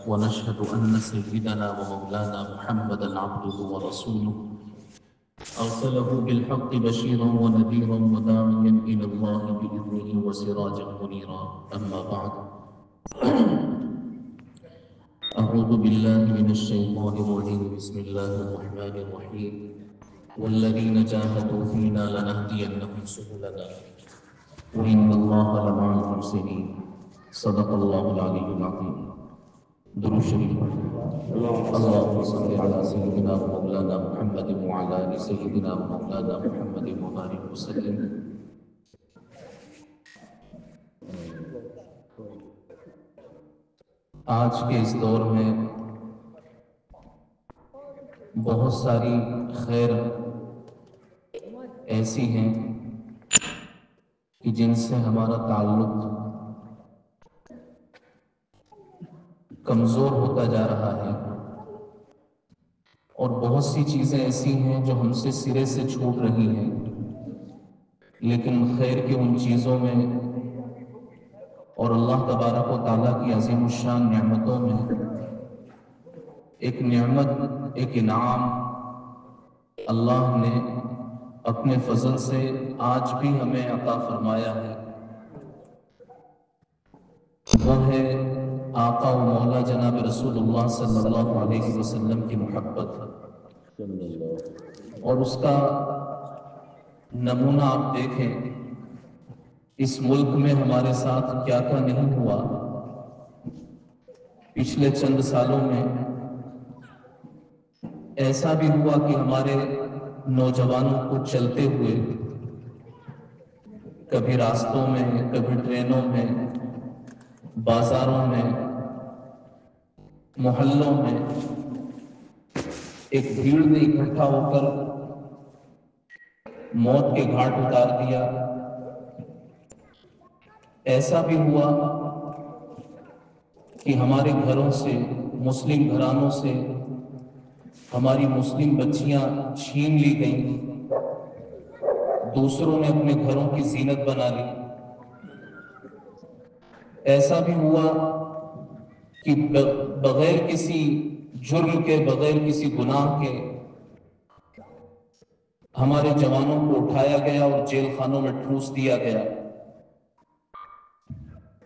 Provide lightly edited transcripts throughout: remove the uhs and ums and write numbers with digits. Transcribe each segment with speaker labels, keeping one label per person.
Speaker 1: ونشهد أن سيدنا ومولانا محمدا عبده ورسوله أرسله بالحق بشيرا ونذيرا وداعيا إلى الله بإذنه وسراجا منيرا. أما بعد، أعوذ بالله من الشيطان الرجيم. بسم الله الرحمن الرحيم. والذين جاهدوا فينا لنهدينهم سبلنا وإن الله لمع المحسنين. صدق الله العلي العظيم. درود شریف اللهم صل على سيدنا ومولانا محمد وعلى آل سيدنا ومولانا محمد وبارك وسلم. آج کے اس دور میں بہت ساری خیر ایسی ہیں کہ جن سے ہمارا تعلق کمزور ہوتا جا رہا ہے، اور بہت سی چیزیں ایسی ہیں جو ہم سے سرے سے چھوٹ رہی ہیں. لیکن خیر کی ان چیزوں میں اور اللہ تبارک و تعالیٰ کی عظیم الشان نعمتوں میں ایک نعمت، ایک انعام اللہ نے اپنے فضل سے آج بھی ہمیں عطا فرمایا ہے. وہ ہے آقا و مولا جناب رسول اللہ صلی اللہ علیہ وسلم کی محبت، اور اس کا نمونہ آپ دیکھیں اس ملک میں ہمارے ساتھ کیا کیا نہیں ہوا. پچھلے چند سالوں میں ایسا بھی ہوا کہ ہمارے نوجوانوں کو چلتے ہوئے کبھی راستوں میں، کبھی ٹرینوں میں، بازاروں میں، محلوں میں ایک بھیڑ نے اکٹھا ہو کر موت کے گھاٹ اتار دیا. ایسا بھی ہوا کہ ہمارے گھروں سے، مسلم گھرانوں سے ہماری مسلم بچیاں چھین لی گئیں، دوسروں نے اپنے گھروں کی زینت بنا لی. ایسا بھی ہوا کہ بغیر کسی جرم کے، بغیر کسی گناہ کے ہمارے جوانوں کو اٹھایا گیا اور جیل خانوں میں ٹھوس دیا گیا.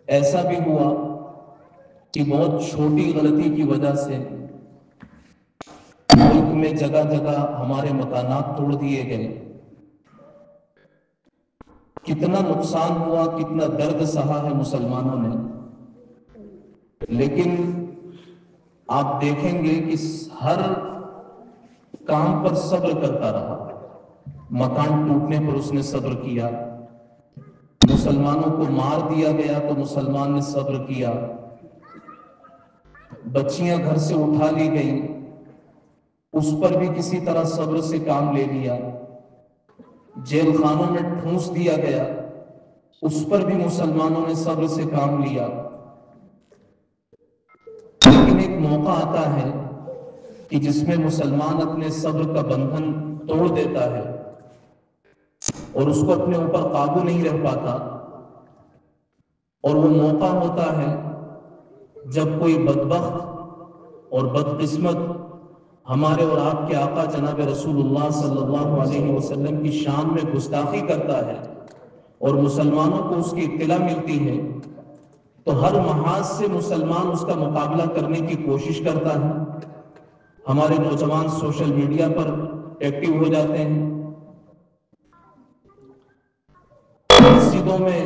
Speaker 1: ایسا بھی ہوا کہ بہت چھوٹی غلطی کی وجہ سے ملک میں جگہ جگہ ہمارے مکانات توڑ دیے گئے. کتنا نقصان ہوا، کتنا درد سہا ہے مسلمانوں نے. لیکن آپ دیکھیں گے کہ ہر کام پر صبر کرتا رہا. مکان ٹوٹنے پر اس نے صبر کیا، مسلمانوں کو مار دیا گیا تو مسلمان نے صبر کیا، بچیاں گھر سے اٹھا لی گئیں، اس پر بھی کسی طرح صبر سے کام لے لیا. جیل خانوں میں ٹھونس دیا گیا، اس پر بھی مسلمانوں نے صبر سے کام لیا. لیکن ایک موقع آتا ہے کہ جس میں مسلمان اپنے صبر کا بندھن توڑ دیتا ہے اور اس کو اپنے اوپر قابو نہیں رہ پاتا. اور وہ موقع ہوتا ہے جب کوئی بدبخت اور بدقسمت ہمارے اور آپ کے آقا جناب رسول اللہ صلی اللہ علیہ وسلم کی شان میں گستاخی کرتا ہے اور مسلمانوں کو اس کی اطلاع ملتی ہے، تو ہر محاذ سے مسلمان اس کا مقابلہ کرنے کی کوشش کرتا ہے. ہمارے نوجوان سوشل میڈیا پر ایکٹیو ہو جاتے ہیں، مسجدوں میں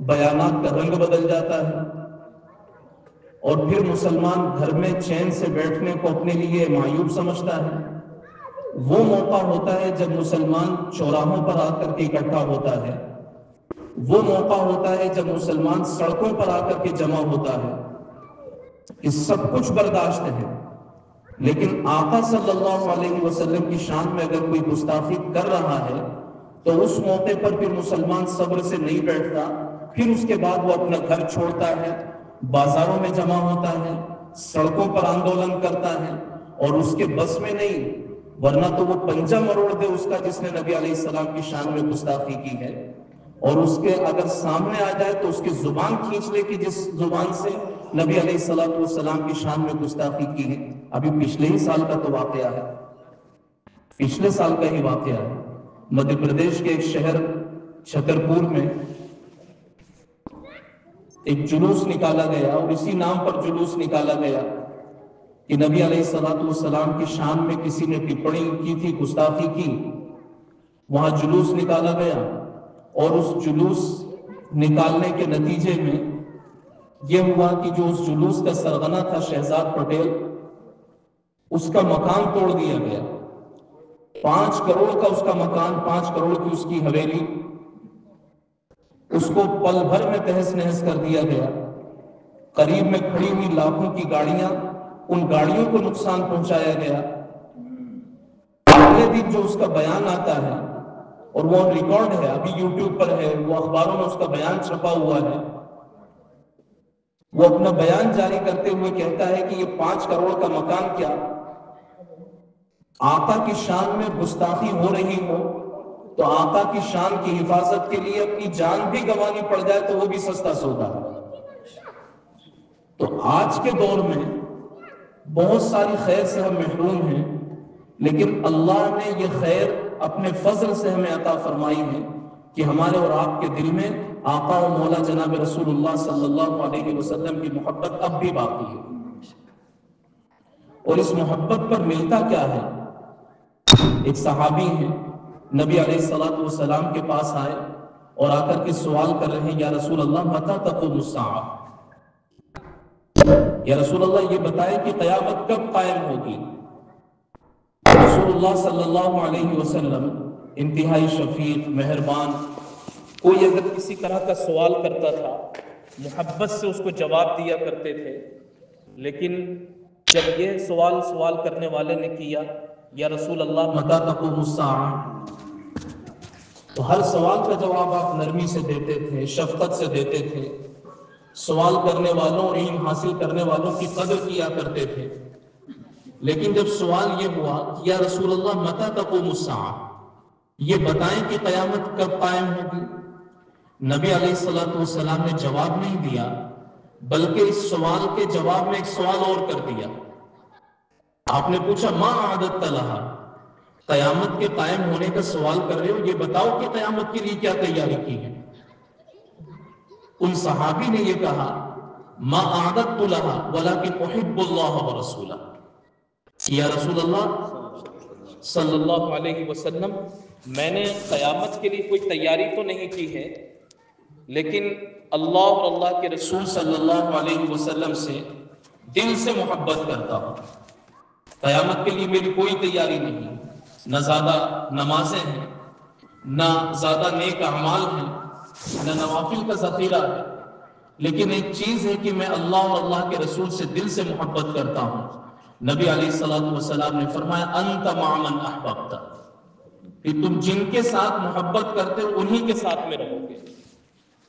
Speaker 1: بیانات کا رنگ بدل جاتا ہے، اور پھر مسلمان گھر میں چین سے بیٹھنے کو اپنے لیے معیوب سمجھتا ہے. وہ موقع ہوتا ہے جب مسلمان چوراہوں پر آ کر کے اکٹھا ہوتا ہے. وہ موقع ہوتا ہے جب مسلمان سڑکوں پر آ کر کے جمع ہوتا ہے. کہ سب کچھ برداشت ہے، لیکن آقا صلی اللہ علیہ وسلم کی شان میں اگر کوئی گستاخی کر رہا ہے تو اس موقع پر پھر مسلمان صبر سے نہیں بیٹھتا. پھر اس کے بعد وہ اپنا گھر چھوڑتا ہے، بازاروں میں جمع ہوتا ہے، سڑکوں پر آندولن کرتا ہے، اور اس کے بس میں نہیں، ورنہ تو وہ پنجہ مروڑ دے اس کا جس نے نبی علیہ السلام کی شان میں گستاخی کی ہے. اور اس کے اگر سامنے آ جائے تو اس کی زبان کھینچ لے کہ جس زبان سے نبی علیہ السلام کی شان میں گستاخی کی ہے. ابھی پچھلے ہی سال کا تو واقعہ ہے، پچھلے سال کا ہی واقعہ ہے. مدھیہ پردیش کے ایک شہر چھترپور میں ایک جلوس نکالا گیا، اور اسی نام پر جلوس نکالا گیا کہ نبی علیہ السلام کی شان میں کسی نے ٹپڑی کی تھی، گستاخی کی. وہاں جلوس نکالا گیا، اور اس جلوس نکالنے کے نتیجے میں یہ ہوا کہ جو اس جلوس کا سرغنہ تھا شہزاد پٹیل، اس کا مکان توڑ دیا گیا. 5 کروڑ کا اس کا مکان، 5 کروڑ کی اس کی حویلی، اس کو پل بھر میں تہس نہس کر دیا گیا. قریب میں کھڑی ہوئی لاکھوں کی گاڑیاں، ان گاڑیوں کو نقصان پہنچایا گیا. اگلے دن جو اس کا بیان آتا ہے، اور وہ ریکارڈ ہے، ابھی یوٹیوب پر ہے، وہ اخباروں میں اس کا بیان چھپا ہوا ہے. وہ اپنا بیان جاری کرتے ہوئے کہتا ہے کہ یہ 5 کروڑ کا مکان کیا، آقا کی شان میں گستاخی ہو رہی ہو تو آقا کی شان کی حفاظت کے لیے اپنی جان بھی گنوانی پڑ جائے تو وہ بھی سستا سودا ہے. تو آج کے دور میں بہت ساری خیر سے ہم محروم ہیں، لیکن اللہ نے یہ خیر اپنے فضل سے ہمیں عطا فرمائی ہے کہ ہمارے اور آپ کے دل میں آقا و مولا جناب رسول اللہ صلی اللہ علیہ وسلم کی محبت اب بھی باقی ہے. اور اس محبت پر ملتا کیا ہے؟ ایک صحابی ہیں، نبی علیہ السلام کے پاس آئے اور آ کر کے سوال کر رہے ہیں، یا رسول اللہ متی تقوم الساعہ، یا رسول اللہ یہ بتائیں کہ قیامت کب قائم ہوگی. رسول اللہ صلی اللہ علیہ وسلم انتہائی شفیق مہربان، کوئی اگر کسی طرح کا سوال کرتا تھا محبت سے اس کو جواب دیا کرتے تھے. لیکن جب یہ سوال کرنے والے نے کیا، یا رسول اللہ متی تقوم الساعہ، تو ہر سوال کا جواب آپ نرمی سے دیتے تھے، شفقت سے دیتے تھے. سوال کرنے والوں اور علم حاصل کرنے والوں کی قدر کیا کرتے تھے. لیکن جب سوال یہ ہوا کہ یا رسول اللہ متی تقوم الساعہ، یہ بتائیں کہ قیامت کب قائم ہوگی، نبی علیہ السلام نے جواب نہیں دیا، بلکہ اس سوال کے جواب میں ایک سوال اور کر دیا. آپ نے پوچھا ما اعددت لہا، قیامت کے قائم ہونے کا سوال کر رہے ہو، یہ بتاؤ کہ قیامت کے لیے کیا تیاری کی ہے. ان صحابی نے یہ کہا ما اعددت لہا ولکن احب اللہ ورسولہ، یا رسول اللہ صلی اللہ علیہ وسلم میں نے قیامت کے لیے کوئی تیاری تو نہیں کی ہے، لیکن اللہ اور اللہ کے رسول صلی اللہ علیہ وسلم سے دل سے محبت کرتا ہوں. قیامت کے لیے میری کوئی تیاری نہیں، نہ زیادہ نمازیں ہیں، نہ زیادہ نیک اعمال ہیں، نہ نوافل کا ذخیرہ ہے، لیکن ایک چیز ہے کہ میں اللہ اور اللہ کے رسول سے دل سے محبت کرتا ہوں. نبی علیہ السلام نے فرمایا انت مع من احببت، کہ تم جن کے ساتھ محبت کرتے ہو انہی کے ساتھ میں رہو گے.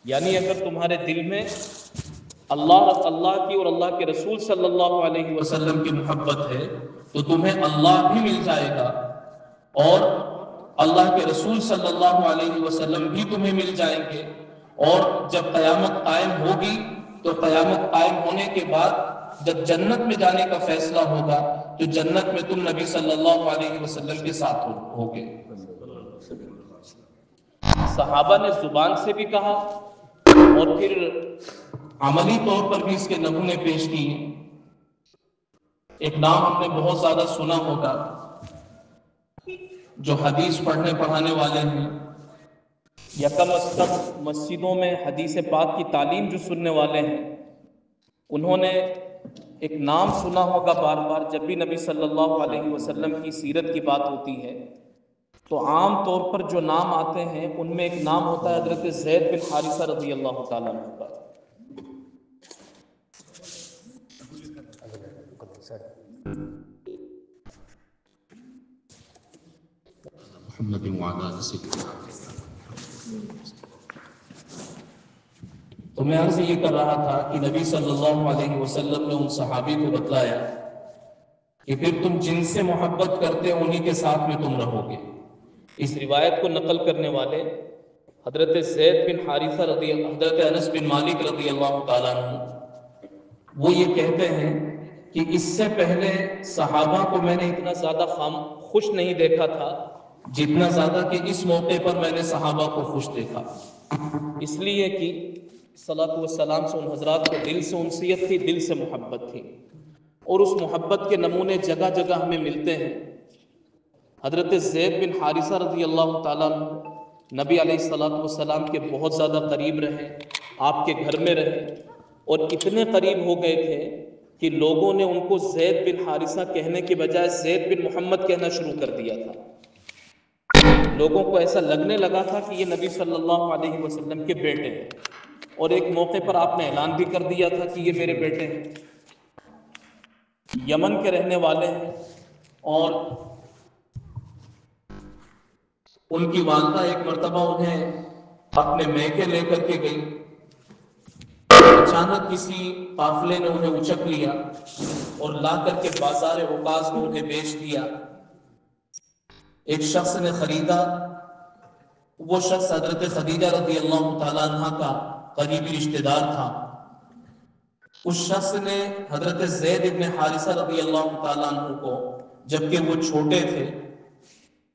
Speaker 1: یعنی اگر تمہارے دل میں اللہ کی اور اللہ کے رسول صلی اللہ علیہ وسلم کی محبت ہے تو تمہیں اللہ بھی مل جائے گا، اور اللہ کے رسول صلی اللہ علیہ وسلم بھی تمہیں مل جائیں گے. اور جب قیامت قائم ہوگی تو قیامت قائم ہونے کے بعد جب جنت میں جانے کا فیصلہ ہوگا تو جنت میں تم نبی صلی اللہ علیہ وسلم کے ساتھ ہوگے. صحابہ نے زبان سے بھی کہا اور پھر عملی طور پر بھی اس کے نمونے پیش کیے. ایک نام ہم نے بہت زیادہ سنا ہوگا، جو حدیث پڑھنے پڑھانے والے ہیں یا کم از کم مسجدوں میں حدیث پاک کی تعلیم جو سننے والے ہیں، انہوں نے ایک نام سنا ہوگا بار بار. جب بھی نبی صلی اللہ علیہ وسلم کی سیرت کی بات ہوتی ہے تو عام طور پر جو نام آتے ہیں ان میں ایک نام ہوتا ہے حضرت زید بن حارثہ رضی اللہ تعالیٰ عنہ کا. محمد وعلى آلہ. تو میں عرض یہ کر رہا تھا کہ نبی صلی اللہ علیہ وسلم نے ان صحابی کو بتلایا کہ پھر تم جن سے محبت کرتے ہو انہی کے ساتھ میں تم رہو گے. اس روایت کو نقل کرنے والے حضرت زید بن حارثہ حضرت انس بن مالک رضی اللہ تعالیٰ عنہ، وہ یہ کہتے ہیں کہ اس سے پہلے صحابہ کو میں نے اتنا زیادہ خوش نہیں دیکھا تھا جتنا زیادہ کہ اس موقع پر میں نے صحابہ کو خوش دیکھا، اس لیے کہ صلاۃ والسلام سے ان حضرات کو دل سے انسیت تھی، دل سے محبت تھی، اور اس محبت کے نمونے جگہ جگہ ہمیں ملتے ہیں۔ حضرت زید بن حارثہ رضی اللہ تعالیٰ عنہ نبی علیہ الصلوۃ والسلام کے بہت زیادہ قریب رہے، آپ کے گھر میں رہے، اور اتنے قریب ہو گئے تھے کہ لوگوں نے ان کو زید بن حارثہ کہنے کے بجائے زید بن محمد کہنا شروع کر دیا تھا۔ لوگوں کو ایسا لگنے لگا تھا کہ یہ نبی صلی اللہ علیہ وسلم کے بیٹے ہیں، اور ایک موقع پر آپ نے اعلان بھی کر دیا تھا کہ یہ میرے بیٹے ہیں۔ یمن کے رہنے والے ہیں، اور ان کی والدہ ایک مرتبہ انہیں اپنے میکے لے کر کے گئی، اچانک کسی قافلے نے انہیں اچک لیا اور لا کر کے بازار عکاظ میں انہیں بیچ دیا۔ ایک شخص نے خریدا، وہ شخص حضرت خدیجہ رضی اللہ تعالیٰ عنہ کا قریبی رشتہ دار تھا۔ اس شخص نے حضرت زید بن حارثہ رضی اللہ تعالیٰ عنہ کو، جبکہ وہ چھوٹے تھے،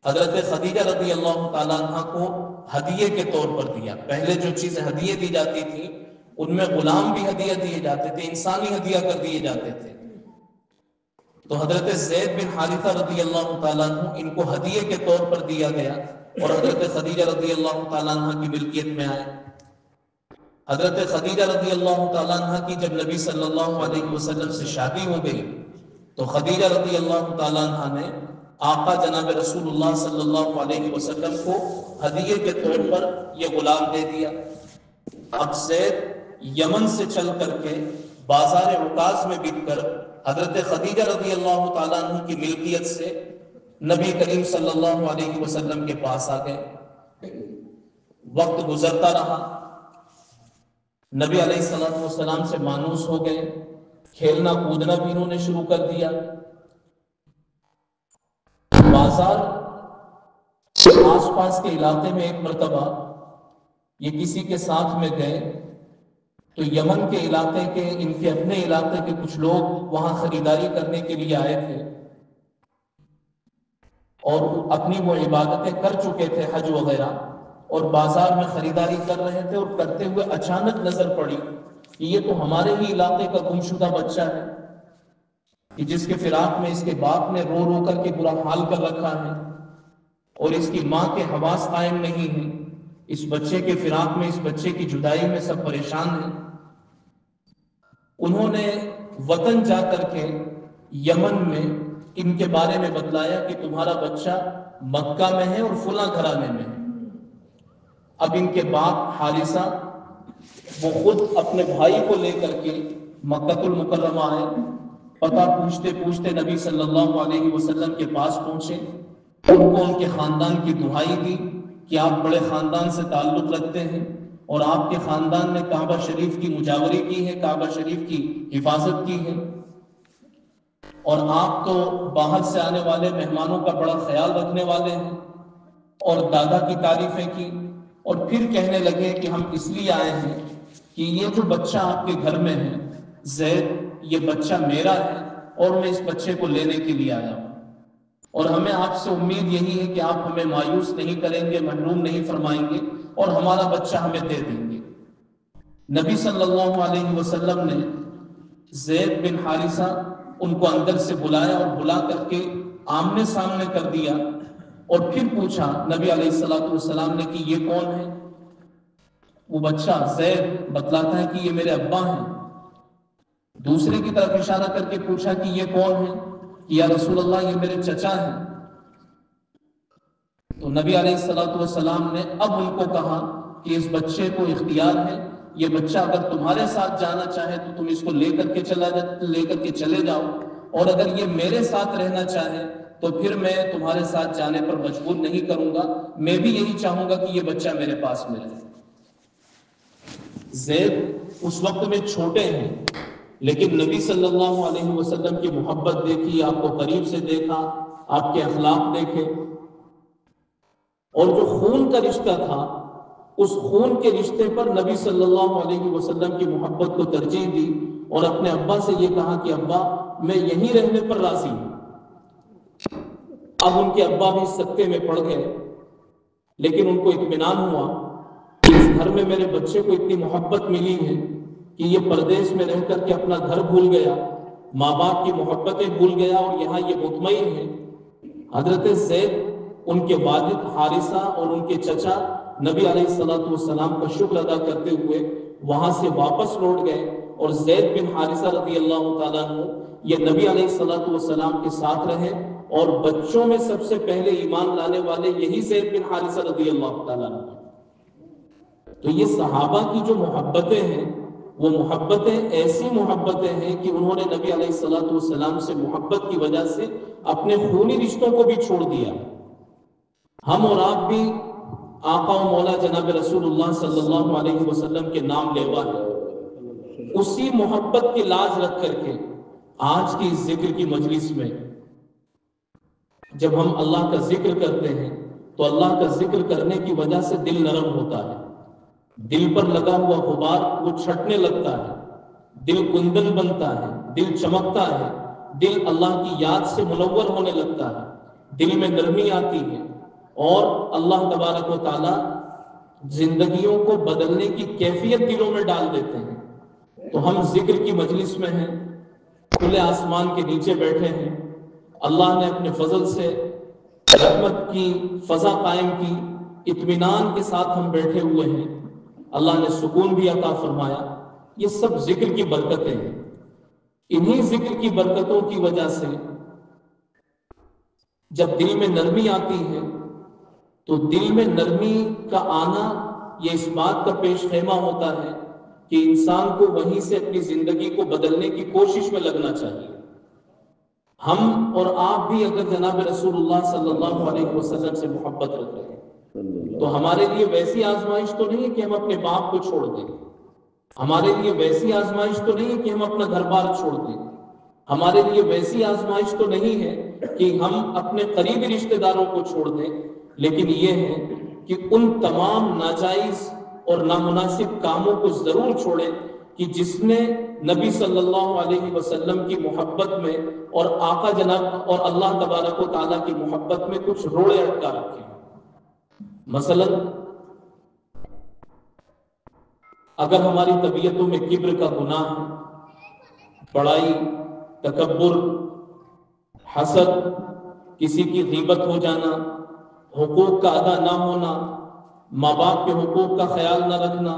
Speaker 1: حضرت خدیجہ رضی اللہ تعالیٰ عنہ کو ہدیے کے طور پر دیا۔ پہلے جو چیزیں ہدیے دی جاتی تھی ان میں غلام بھی ہدیہ دیے جاتے تھے، انسانی ہدیہ کر دیے جاتے تھے، تو حضرت زید بن حارثہ رضی اللہ تعالیٰ عنہ ان کو ہدیے کے طور پر دیا گیا، اور حضرت خدیجہ رضی اللہ تعالیٰ عنہ کی ملکیت میں آئے۔ حضرت خدیجہ رضی اللہ تعالیٰ عنہ کی جب نبی صلی اللہ علیہ وسلم سے شادی ہو گئی تو خدیجہ رضی اللہ تعالیٰ عنہ نے آقا جناب رسول اللہ صلی اللہ علیہ وسلم کو ہدیے کے طور پر یہ غلام دے دیا۔ اب زید یمن سے چل کر کے بازار عکاظ میں بک کر حضرت خدیجہ رضی اللہ تعالیٰ عنہ کی ملکیت سے نبی کریم صلی اللہ علیہ وسلم کے پاس آ گئے۔ وقت گزرتا رہا، نبی علیہ الصلوۃ والسلام سے مانوس ہو گئے، کھیلنا کودنا بھی انہوں نے شروع کر دیا۔ بازار کے آس پاس کے علاقے میں ایک مرتبہ یہ کسی کے ساتھ میں گئے تو یمن کے علاقے کے، ان کے اپنے علاقے کے کچھ لوگ وہاں خریداری کرنے کے لیے آئے تھے، اور اپنی وہ عبادتیں کر چکے تھے، حج وغیرہ، اور بازار میں خریداری کر رہے تھے، اور کرتے ہوئے اچانک نظر پڑی کہ یہ تو ہمارے ہی علاقے کا گمشدہ بچہ ہے، کہ جس کے فراق میں اس کے باپ نے رو رو کر کے برا حال کر رکھا ہے، اور اس کی ماں کے حواس قائم نہیں ہیں، اس بچے کے فراق میں، اس بچے کی جدائی میں سب پریشان ہیں۔ انہوں نے وطن جا کر کے یمن میں ان کے بارے میں بتلایا کہ تمہارا بچہ مکہ میں ہے اور فلاں گھرانے میں ہے۔ اب ان کے باپ حارثہ وہ خود اپنے بھائی کو لے کر کے مکہ المکرمہ آئے، پتہ پوچھتے پوچھتے نبی صلی اللہ علیہ وسلم کے پاس پہنچے، ان کو ان کے خاندان کی دہائی دی کہ آپ بڑے خاندان سے تعلق رکھتے ہیں، اور آپ کے خاندان نے کعبہ شریف کی مجاوری کی ہے، کعبہ شریف کی حفاظت کی ہے، اور آپ تو باہر سے آنے والے مہمانوں کا بڑا خیال رکھنے والے ہیں، اور دادا کی تعریفیں کی، اور پھر کہنے لگے کہ ہم اس لیے آئے ہیں کہ یہ جو بچہ آپ کے گھر میں ہے زید، یہ بچہ میرا ہے، اور میں اس بچے کو لینے کے لیے آیا ہوں، اور ہمیں آپ سے امید یہی ہے کہ آپ ہمیں مایوس نہیں کریں گے، محروم نہیں فرمائیں گے، اور ہمارا بچہ ہمیں دے دیں گے۔ نبی صلی اللہ علیہ وسلم نے زید بن حارثہ ان کو اندر سے بلایا، اور بلا کر کے آمنے سامنے کر دیا، اور پھر پوچھا نبی علیہ الصلوۃ والسلام نے کہ یہ کون ہے؟ وہ بچہ زید بتلاتا ہے کہ یہ میرے ابا ہیں۔ دوسرے کی طرف اشارہ کر کے پوچھا کہ یہ کون ہے؟ کہ یا رسول اللہ یہ میرے چچا ہیں۔ تو نبی علیہ الصلوۃ والسلام نے اب ان کو کہا کہ اس بچے کو اختیار ہے، یہ بچہ اگر تمہارے ساتھ جانا چاہے تو تم اس کو لے کر کے چلے جاؤ، اور اگر یہ میرے ساتھ رہنا چاہے تو پھر میں تمہارے ساتھ جانے پر مجبور نہیں کروں گا، میں بھی یہی چاہوں گا کہ یہ بچہ میرے پاس ملے۔ زید اس وقت میں چھوٹے ہیں، لیکن نبی صلی اللہ علیہ وسلم کی محبت دیکھی، آپ کو قریب سے دیکھا، آپ کے اخلاق دیکھے، اور جو خون کا رشتہ تھا اس خون کے رشتے پر نبی صلی اللہ علیہ وسلم کی محبت کو ترجیح دی، اور اپنے ابا سے یہ کہا کہ ابا میں یہیں رہنے پر راضی ہوں۔ اب ان کے ابا بھی سکتے میں پڑ گئے، لیکن ان کو اطمینان ہوا کہ اس گھر میں میرے بچے کو اتنی محبت ملی ہے کہ یہ پردیس میں رہ کر کے اپنا گھر بھول گیا، ماں باپ کی محبتیں بھول گیا، اور یہاں یہ مطمئن ہے۔ حضرت زید ان کے والد حارثہ اور ان کے چچا نبی علیہ السلام کا شکر ادا کرتے ہوئے وہاں سے واپس لوٹ گئے، اور زید بن حارثہ رضی اللہ تعالیٰ عنہ یہ نبی علیہ السلام کے ساتھ رہے، اور بچوں میں سب سے پہلے ایمان لانے والے یہی زید بن حارثہ رضی اللہ تعالیٰ عنہ۔ تو یہ صحابہ کی جو محبتیں ہیں وہ محبتیں ایسی محبتیں ہیں کہ انہوں نے نبی علیہ السلام سے محبت کی وجہ سے اپنے خونی رشتوں کو بھی چھوڑ دیا۔ ہم اور آپ بھی آقا و مولا جناب رسول اللہ صلی اللہ علیہ وسلم کے نام لیوا ہے، اسی محبت کی لاج رکھ کر کے آج کی اس ذکر کی مجلس میں جب ہم اللہ کا ذکر کرتے ہیں تو اللہ کا ذکر کرنے کی وجہ سے دل نرم ہوتا ہے، دل پر لگا ہوا غبار وہ چھٹنے لگتا ہے، دل کندن بنتا ہے، دل چمکتا ہے، دل اللہ کی یاد سے منور ہونے لگتا ہے، دل میں نرمی آتی ہے، اور اللہ تبارک و تعالی زندگیوں کو بدلنے کی کیفیت دلوں میں ڈال دیتے ہیں۔ تو ہم ذکر کی مجلس میں ہیں، کھلے آسمان کے نیچے بیٹھے ہیں، اللہ نے اپنے فضل سے رحمت کی فضا قائم کی، اطمینان کے ساتھ ہم بیٹھے ہوئے ہیں، اللہ نے سکون بھی عطا فرمایا۔ یہ سب ذکر کی برکتیں ہیں۔ انہی ذکر کی برکتوں کی وجہ سے جب دل میں نرمی آتی ہے تو دل میں نرمی کا آنا یہ اس بات کا پیش خیمہ ہوتا ہے کہ انسان کو وہیں سے اپنی زندگی کو بدلنے کی کوشش میں لگنا چاہیے۔ ہم اور آپ بھی اگر جناب رسول اللہ صلی اللہ علیہ وسلم سے محبت رکھتے ہیں تو ہمارے لیے ویسی آزمائش تو نہیں ہے کہ ہم اپنے باپ کو چھوڑ دیں، ہمارے لیے ویسی آزمائش تو نہیں ہے کہ ہم اپنا گھر بار چھوڑ دیں، ہمارے لیے ویسی آزمائش تو نہیں ہے کہ ہم اپنے قریبی رشتہ داروں کو چھوڑ دیں، لیکن یہ ہے کہ ان تمام ناجائز اور نامناسب کاموں کو ضرور چھوڑیں کہ جس نے نبی صلی اللہ علیہ وسلم کی محبت میں اور آقا جناب اور اللہ تبارک و تعالیٰ کی محبت میں کچھ روڑے اٹکا رکھے ہیں۔ مثلا اگر ہماری طبیعتوں میں کبر کا گناہ ہے، بڑائی، تکبر، حسد، کسی کی غیبت ہو جانا، حقوق کا ادا نہ ہونا، ماں باپ کے حقوق کا خیال نہ رکھنا،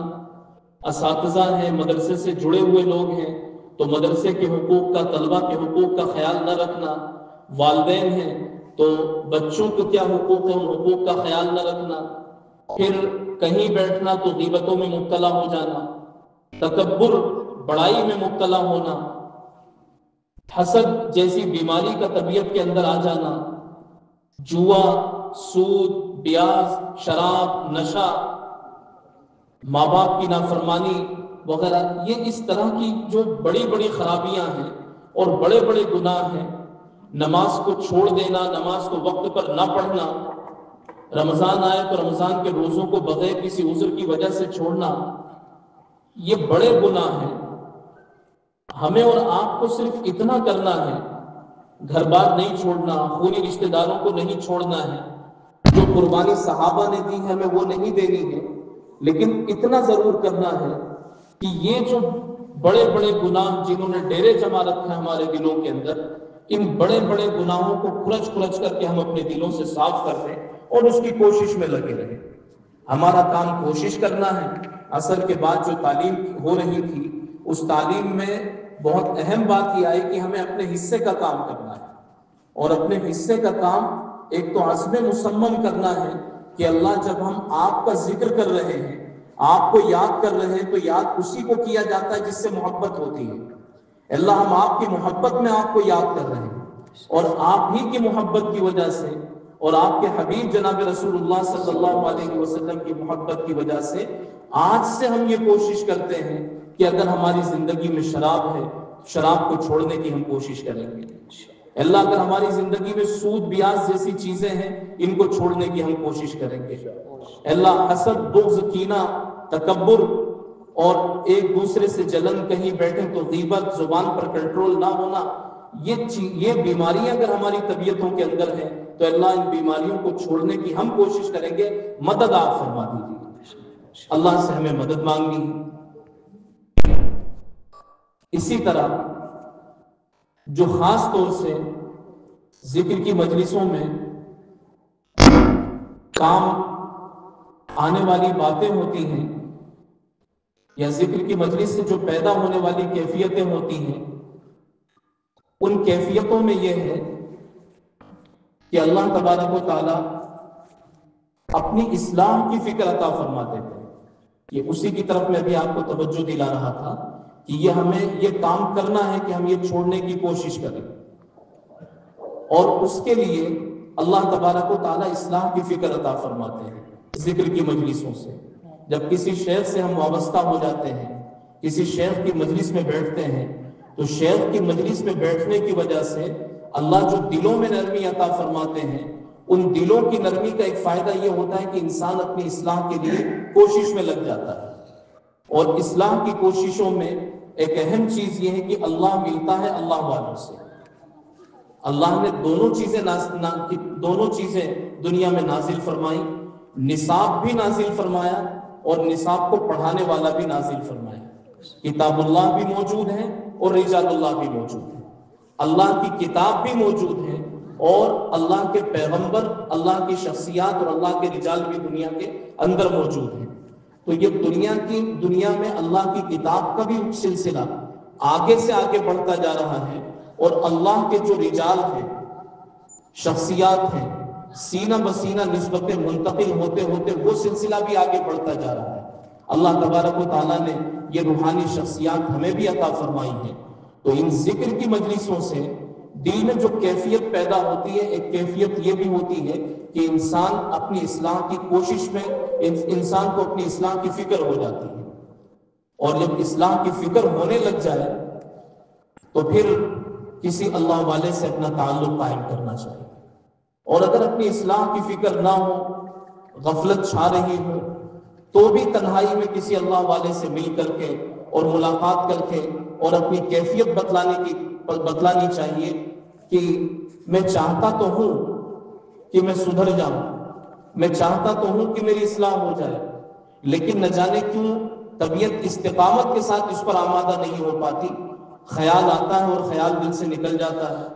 Speaker 1: اساتذہ ہیں، مدرسے سے جڑے ہوئے لوگ ہیں تو مدرسے کے حقوق کا، طلبہ کے حقوق کا خیال نہ رکھنا، والدین ہیں تو بچوں کو کیا حقوق ہے ان حقوق کا خیال نہ رکھنا، پھر کہیں بیٹھنا تو غیبتوں میں مبتلا ہو جانا، تکبر، بڑائی میں مبتلا ہونا، حسد جیسی بیماری کا طبیعت کے اندر آ جانا، جوا، سود، بیاز، شراب، نشہ، ماں باپ کی نافرمانی وغیرہ، یہ اس طرح کی جو بڑی بڑی خرابیاں ہیں اور بڑے بڑے گناہ ہیں، نماز کو چھوڑ دینا، نماز کو وقت پر نہ پڑھنا، رمضان آئے تو رمضان کے روزوں کو بغیر کسی عذر کی وجہ سے چھوڑنا، یہ بڑے گناہ ہیں۔ ہمیں اور آپ کو صرف اتنا کرنا ہے، گھر بار نہیں چھوڑنا، خونی رشتہ داروں کو نہیں چھوڑنا ہے، جو قربانی صحابہ نے دی ہے ہمیں وہ نہیں دینی ہے، لیکن اتنا ضرور کرنا ہے کہ یہ جو بڑے بڑے گناہ جنہوں نے ڈیرے جما رکھے ہیں ہمارے دلوں کے اندر، ان بڑے بڑے گناہوں کو کھرچ کھرچ کر کے ہم اپنے دلوں سے صاف کر دیں اور اس کی کوشش میں لگے رہیں۔ ہمارا کام کوشش کرنا ہے۔ عصر کے بعد جو تعلیم ہو رہی تھی اس تعلیم میں بہت اہم بات یہ آئی کہ ہمیں اپنے حصے کا کام کرنا ہے، اور اپنے حصے کا کام ایک تو عزم مصمم کرنا ہے کہ اللہ جب ہم آپ کا ذکر کر رہے ہیں، آپ کو یاد کر رہے ہیں تو یاد اسی کو کیا جاتا ہے جس سے محبت ہوتی ہے۔ اللہ ہم آپ کی محبت میں آپ کو یاد کر رہے ہیں، اور آپ ہی کی محبت کی وجہ سے اور آپ کے حبیب جناب رسول اللہ صلی اللہ علیہ وسلم کی محبت کی وجہ سے آج سے ہم یہ کوشش کرتے ہیں کہ اگر ہماری زندگی میں شراب ہے، شراب کو چھوڑنے کی ہم کوشش کریں گے۔ اللہ اگر ہماری زندگی میں سود، بیاز جیسی چیزیں ہیں ان کو چھوڑنے کی ہم کوشش کریں گے۔ اللہ حسد، بغض، کینہ، تکبر، اور ایک دوسرے سے جلن، کہیں بیٹھے تو غیبت، زبان پر کنٹرول نہ ہونا، یہ بیماریاں اگر ہماری طبیعتوں کے اندر ہیں تو اللہ ان بیماریوں کو چھوڑنے کی ہم کوشش کریں گے، مدد آپ فرما دیجیے، اللہ سے ہمیں مدد مانگنی ہے۔ اسی طرح جو خاص طور سے ذکر کی مجلسوں میں کام آنے والی باتیں ہوتی ہیں، یا ذکر کی مجلس سے جو پیدا ہونے والی کیفیتیں ہوتی ہیں، ان کیفیتوں میں یہ ہے کہ اللہ تبارک و تعالی اپنی اصلاح کی فکر عطا فرما دیتے ہیں۔ یہ اسی کی طرف میں ابھی آپ کو توجہ دلا رہا تھا کہ یہ ہمیں یہ کام کرنا ہے کہ ہم یہ چھوڑنے کی کوشش کریں، اور اس کے لیے اللہ تبارک و تعالی اصلاح کی فکر عطا فرماتے ہیں ذکر کی مجلسوں سے۔ جب کسی شیخ سے ہم وابستہ ہو جاتے ہیں، کسی شیخ کی مجلس میں بیٹھتے ہیں، تو شیخ کی مجلس میں بیٹھنے کی وجہ سے اللہ جو دلوں میں نرمی عطا فرماتے ہیں، ان دلوں کی نرمی کا ایک فائدہ یہ ہوتا ہے کہ انسان اپنی اصلاح کے لیے کوشش میں لگ جاتا ہے۔ اور اصلاح کی کوششوں میں ایک اہم چیز یہ ہے کہ اللہ ملتا ہے اللہ والوں سے۔ اللہ نے دونوں چیزیں دنیا میں نازل فرمائی، نصاب بھی نازل فرمایا اور نصاب کو پڑھانے والا بھی نازل فرمایا۔ کتاب اللہ بھی موجود ہے اور رجال اللہ بھی موجود ہے۔ اللہ کی کتاب بھی موجود ہے اور اللہ کے پیغمبر، اللہ کی شخصیات اور اللہ کے رجال بھی دنیا کے اندر موجود ہیں۔ تو یہ دنیا میں اللہ کی کتاب کا بھی سلسلہ آگے سے آگے بڑھتا جا رہا ہے، اور اللہ کے جو رجال ہیں، شخصیات ہیں، سینہ بسینہ نسبتیں منتقل ہوتے ہوتے وہ سلسلہ بھی آگے بڑھتا جا رہا ہے۔ اللہ تبارک و تعالیٰ نے یہ روحانی شخصیات ہمیں بھی عطا فرمائی ہیں۔ تو ان ذکر کی مجلسوں سے دل میں جو کیفیت پیدا ہوتی ہے، ایک کیفیت یہ بھی ہوتی ہے کہ انسان اپنی اصلاح کی کوشش میں، انسان کو اپنی اصلاح کی فکر ہو جاتی ہے، اور جب اصلاح کی فکر ہونے لگ جائے تو پھر کسی اللہ والے سے اپنا تعلق قائم کرنا چاہیے۔ اور اگر اپنی اصلاح کی فکر نہ ہو، غفلت چھا رہی ہو، تو بھی تنہائی میں کسی اللہ والے سے مل کر کے اور ملاقات کر کے اور اپنی کیفیت بتلانی چاہیے کہ میں چاہتا تو ہوں کہ میں سدھر جاؤں، میں چاہتا تو ہوں کہ میری اصلاح ہو جائے، لیکن نہ جانے کیوں طبیعت استقامت کے ساتھ اس پر آمادہ نہیں ہو پاتی، خیال آتا ہے اور خیال دل سے نکل جاتا ہے۔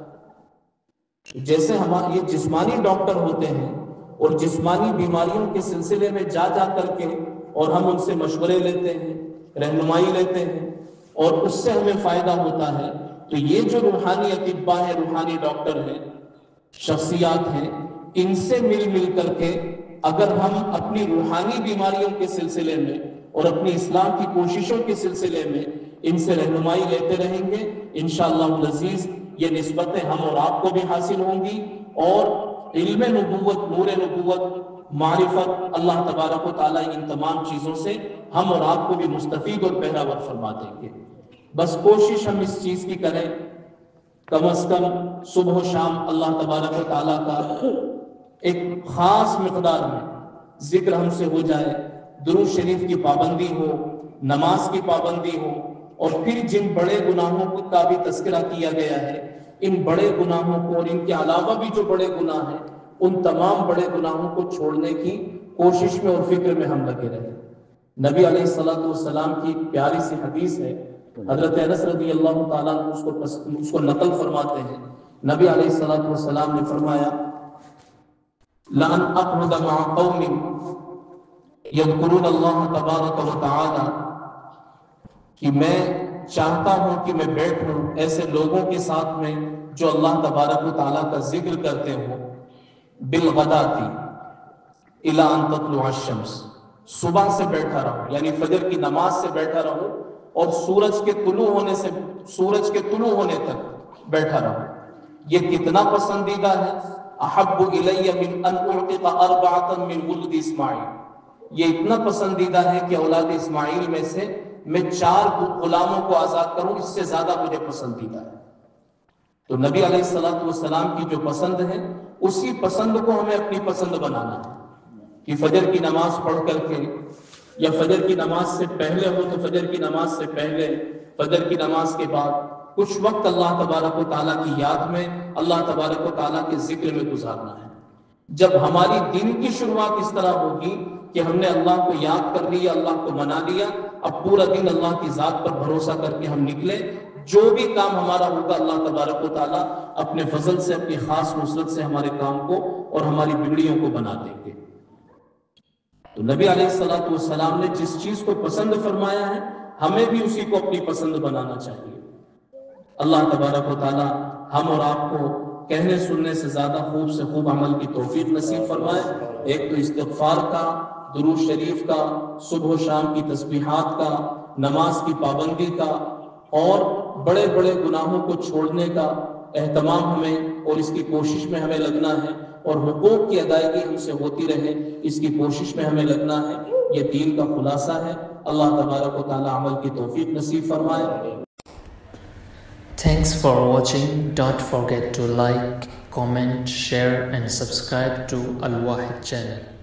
Speaker 1: جیسے یہ جسمانی ڈاکٹر ہوتے ہیں اور جسمانی بیماریوں کے سلسلے میں جا کر کے اور ہم ان سے مشورے لیتے ہیں، رہنمائی لیتے ہیں اور اس سے ہمیں فائدہ ہوتا ہے، تو یہ جو روحانی اطباء ہیں، روحانی ڈاکٹر ہیں، شخصیات ہیں، ان سے مل کر کے اگر ہم اپنی روحانی بیماریوں کے سلسلے میں اور اپنی اصلاح کی کوششوں کے سلسلے میں ان سے رہنمائی لیتے رہیں گے، انشاءاللہ العزیز یہ نسبتیں ہم اور آپ کو بھی حاصل ہوں گی، اور علم نبوت، نور نبوت، معرفت، اللہ تبارک و تعالیٰ ان تمام چیزوں سے ہم اور آپ کو بھی مستفید اور بہراور فرما دیں گے۔ بس کوشش ہم اس چیز کی کریں، کم از کم صبح و شام اللہ تبارک و تعالیٰ کا ایک خاص مقدار میں ذکر ہم سے ہو جائے، درود شریف کی پابندی ہو، نماز کی پابندی ہو، اور پھر جن بڑے گناہوں کا بھی تذکرہ کیا گیا ہے، ان بڑے گناہوں کو اور ان کے علاوہ بھی جو بڑے گناہ ہیں، ان تمام بڑے گناہوں کو چھوڑنے کی کوشش میں اور فکر میں ہم لگے رہیں۔ نبی علیہ السلام کی ایک پیاری سی حدیث ہے، حضرت انس رضی اللہ تعالیٰ اس کو نقل فرماتے ہیں۔ نبی علیہ السلام نے فرمایا، لَأَنْ أَقْعُدَ مَعَ قَوْمٍ يَذْكُرُونَ اللَّهَ تَبَارَكَ وَتَعَالَى، کہ میں چاہتا ہوں کہ میں بیٹھوں ایسے لوگوں کے ساتھ میں جو اللہ تبارک و تعالیٰ کا ذکر کرتے ہوں، بالغداۃ الی ان تطلع الشمس، صبح سے بیٹھا رہوں، یعنی فجر کی نماز سے بیٹھا رہوں اور سورج کے طلوع ہونے تک بیٹھا رہوں۔ یہ کتنا پسندیدہ ہے، احب الی من ان اعتق اربعۃ من ولد اسماعیل، یہ اتنا پسندیدہ ہے کہ اولاد اسماعیل میں سے میں 4 غلاموں کو آزاد کروں، اس سے زیادہ مجھے پسندیدہ ہے۔ تو نبی علیہ السلام کی جو پسند ہے، اسی پسند کو ہمیں اپنی پسند بنانا ہے کہ فجر کی نماز پڑھ کر کے یا فجر کی نماز سے پہلے ہو تو فجر کی نماز سے پہلے، فجر کی نماز کے بعد کچھ وقت اللہ تبارک و تعالیٰ کی یاد میں، اللہ تبارک و تعالیٰ کے ذکر میں گزارنا ہے۔ جب ہماری دن کی شروعات اس طرح ہوگی کہ ہم نے اللہ کو یاد کر لیا، اللہ کو منا لیا، اب پورا دن اللہ کی ذات پر بھروسہ کر کے ہم نکلے، جو بھی کام ہمارا ہوگا اللہ تبارک و تعالیٰ اپنے فضل سے، اپنی خاص نصرت سے ہمارے کام کو اور ہماری بگڑیوں کو بنا دیں گے۔ تو نبی علیہ السلام نے جس چیز کو پسند فرمایا ہے، ہمیں بھی اسی کو اپنی پسند بنانا چاہیے۔ اللہ تبارک و تعالیٰ ہم اور آپ کو کہنے سننے سے زیادہ خوب سے خوب عمل کی توفیق نصیب فرمائے۔ ایک تو استغفار کا، درود شریف کا، صبح و شام کی تسبیحات کا، نماز کی پابندی کا، اور بڑے بڑے گناہوں کو چھوڑنے کا اہتمام ہمیں اور اس کی کوشش میں ہمیں لگنا ہے، اور حقوق کی ادائیگی ہم سے ہوتی رہے اس کی کوشش میں ہمیں لگنا ہے۔ یہ دین کا خلاصہ ہے۔ اللہ تبارک و تعالیٰ عمل کی توفیق نصیب فرمائے۔
Speaker 2: Thanks for watching. Don't forget to like, comment, share and subscribe to Al Wahid channel.